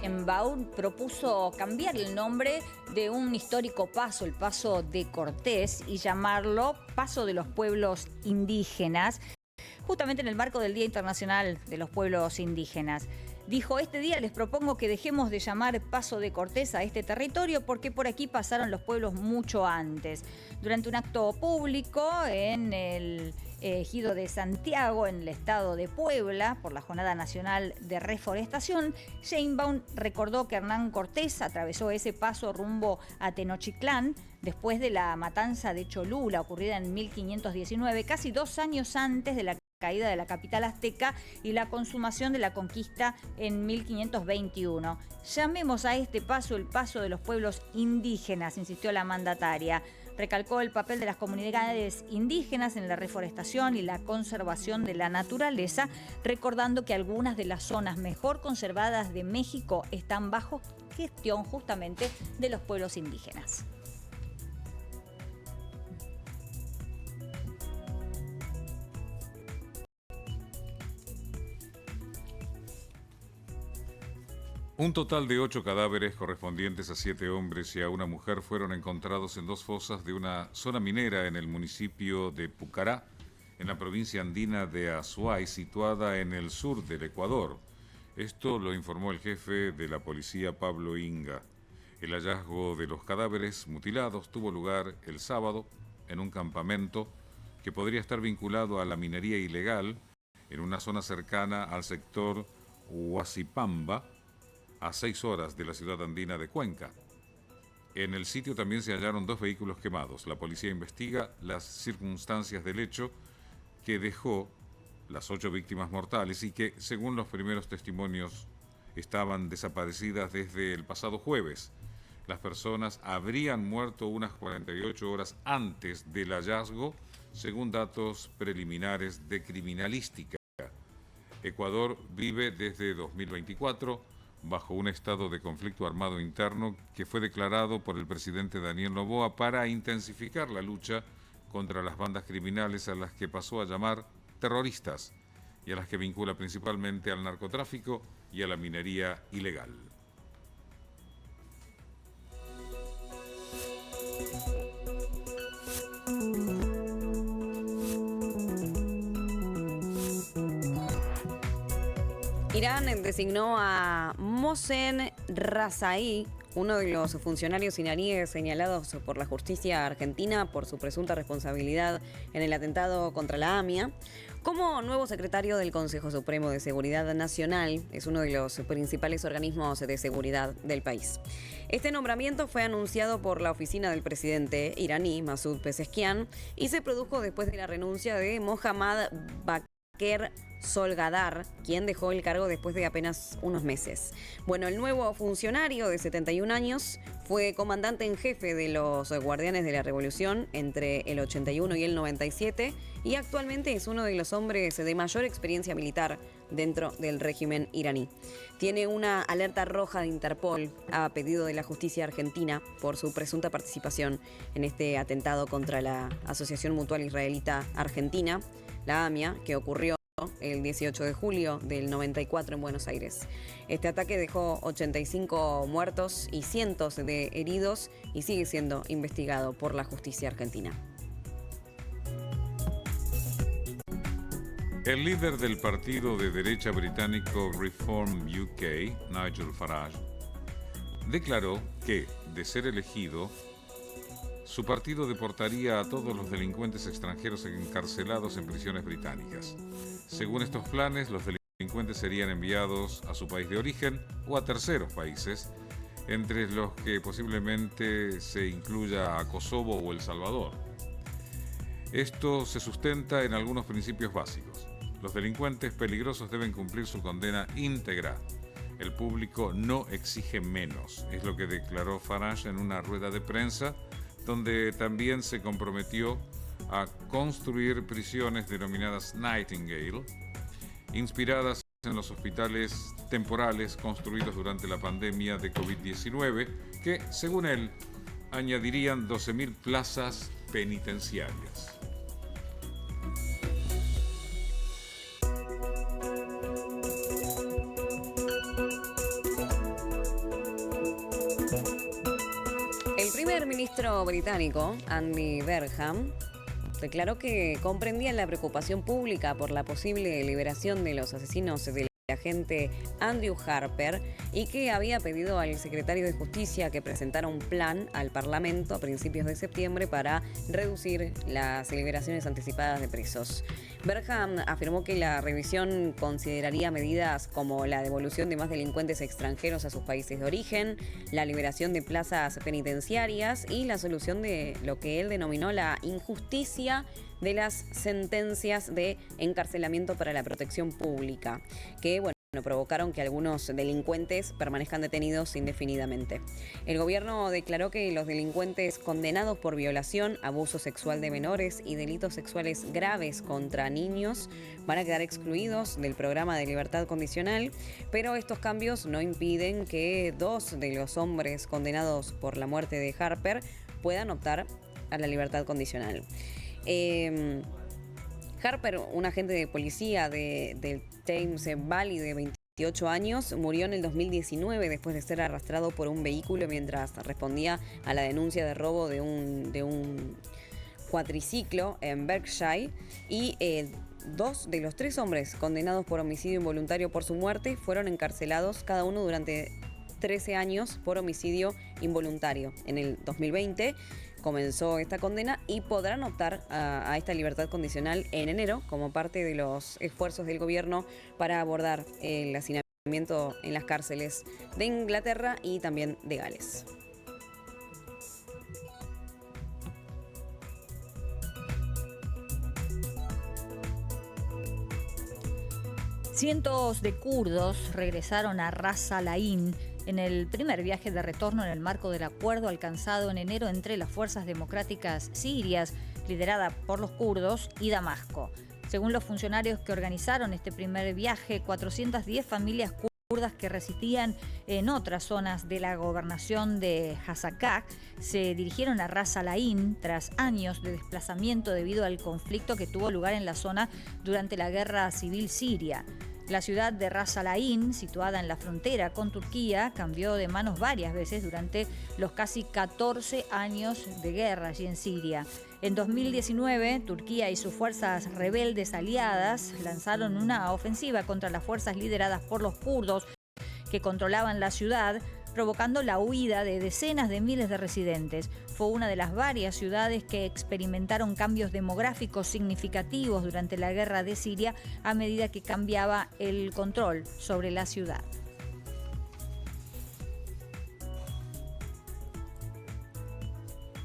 Sheinbaum propuso cambiar el nombre de un histórico paso, el Paso de Cortés, y llamarlo Paso de los Pueblos Indígenas, justamente en el marco del Día Internacional de los Pueblos Indígenas. Dijo, este día les propongo que dejemos de llamar Paso de Cortés a este territorio porque por aquí pasaron los pueblos mucho antes. Durante un acto público en el ejido de Santiago, en el estado de Puebla, por la Jornada Nacional de Reforestación, Sheinbaum recordó que Hernán Cortés atravesó ese paso rumbo a Tenochtitlán después de la matanza de Cholula ocurrida en 1519, casi 2 años antes de la caída de la capital azteca y la consumación de la conquista en 1521. Llamemos a este paso el Paso de los Pueblos Indígenas, insistió la mandataria. Recalcó el papel de las comunidades indígenas en la reforestación y la conservación de la naturaleza, recordando que algunas de las zonas mejor conservadas de México están bajo gestión justamente de los pueblos indígenas. Un total de 8 cadáveres correspondientes a 7 hombres y a una mujer fueron encontrados en 2 fosas de una zona minera en el municipio de Pucará, en la provincia andina de Azuay, situada en el sur del Ecuador. Esto lo informó el jefe de la policía, Pablo Inga. El hallazgo de los cadáveres mutilados tuvo lugar el sábado en un campamento que podría estar vinculado a la minería ilegal en una zona cercana al sector Huasipamba, a 6 horas de la ciudad andina de Cuenca. En el sitio también se hallaron 2 vehículos quemados. La policía investiga las circunstancias del hecho que dejó las 8 víctimas mortales y que, según los primeros testimonios, estaban desaparecidas desde el pasado jueves. Las personas habrían muerto unas 48 horas antes del hallazgo, según datos preliminares de criminalística. Ecuador vive desde 2024 bajo un estado de conflicto armado interno que fue declarado por el presidente Daniel Noboa para intensificar la lucha contra las bandas criminales a las que pasó a llamar terroristas y a las que vincula principalmente al narcotráfico y a la minería ilegal. Irán designó a Mohsen Razaei, uno de los funcionarios iraníes señalados por la justicia argentina por su presunta responsabilidad en el atentado contra la AMIA, como nuevo secretario del Consejo Supremo de Seguridad Nacional. Es uno de los principales organismos de seguridad del país. Este nombramiento fue anunciado por la oficina del presidente iraní, Masoud Pezeshkian, y se produjo después de la renuncia de Mohammad Baqir Solgadar, quien dejó el cargo después de apenas unos meses. Bueno, el nuevo funcionario de 71 años fue comandante en jefe de los Guardianes de la Revolución entre el 81 y el 97 y actualmente es uno de los hombres de mayor experiencia militar dentro del régimen iraní. Tiene una alerta roja de Interpol a pedido de la justicia argentina por su presunta participación en este atentado contra la Asociación Mutual Israelita Argentina, la AMIA, que ocurrió el 18 de julio del 94 en Buenos Aires. Este ataque dejó 85 muertos y cientos de heridos y sigue siendo investigado por la justicia argentina. El líder del partido de derecha británico Reform UK, Nigel Farage, declaró que, de ser elegido, su partido deportaría a todos los delincuentes extranjeros encarcelados en prisiones británicas. Según estos planes, los delincuentes serían enviados a su país de origen o a terceros países, entre los que posiblemente se incluya a Kosovo o El Salvador. Esto se sustenta en algunos principios básicos. Los delincuentes peligrosos deben cumplir su condena íntegra. El público no exige menos, es lo que declaró Farage en una rueda de prensa, donde también se comprometió a construir prisiones denominadas Nightingale, inspiradas en los hospitales temporales construidos durante la pandemia de COVID-19, que, según él, añadirían 12.000 plazas penitenciarias. primer ministro británico, Andy Burnham, declaró que comprendían la preocupación pública por la posible liberación de los asesinos del agente Andrew Harper y que había pedido al secretario de Justicia que presentara un plan al Parlamento a principios de septiembre para reducir las liberaciones anticipadas de presos. Burnham afirmó que la revisión consideraría medidas como la devolución de más delincuentes extranjeros a sus países de origen, la liberación de plazas penitenciarias y la solución de lo que él denominó la injusticia de las sentencias de encarcelamiento para la protección pública, que provocaron que algunos delincuentes permanezcan detenidos indefinidamente. El gobierno declaró que los delincuentes condenados por violación, abuso sexual de menores y delitos sexuales graves contra niños van a quedar excluidos del programa de libertad condicional, pero estos cambios no impiden que 2 de los hombres condenados por la muerte de Harper puedan optar a la libertad condicional. Harper, un agente de policía del Thames Valley de 28 años, murió en el 2019 después de ser arrastrado por un vehículo mientras respondía a la denuncia de robo de un cuatriciclo en Berkshire y 2 de los 3 hombres condenados por homicidio involuntario por su muerte fueron encarcelados cada uno durante 13 años por homicidio involuntario. En el 2020 comenzó esta condena y podrán optar a esta libertad condicional en enero como parte de los esfuerzos del gobierno para abordar el hacinamiento en las cárceles de Inglaterra y también de Gales. Cientos de kurdos regresaron a Ras Al Ain en el primer viaje de retorno en el marco del acuerdo alcanzado en enero entre las fuerzas democráticas sirias, liderada por los kurdos, y Damasco. Según los funcionarios que organizaron este primer viaje, 410 familias kurdas que residían en otras zonas de la gobernación de Hasakah se dirigieron a Ras Al Ain tras años de desplazamiento debido al conflicto que tuvo lugar en la zona durante la guerra civil siria. La ciudad de Ras Al Ain, situada en la frontera con Turquía, cambió de manos varias veces durante los casi 14 años de guerra allí en Siria. En 2019, Turquía y sus fuerzas rebeldes aliadas lanzaron una ofensiva contra las fuerzas lideradas por los kurdos que controlaban la ciudad, provocando la huida de decenas de miles de residentes. Fue una de las varias ciudades que experimentaron cambios demográficos significativos durante la guerra de Siria a medida que cambiaba el control sobre la ciudad.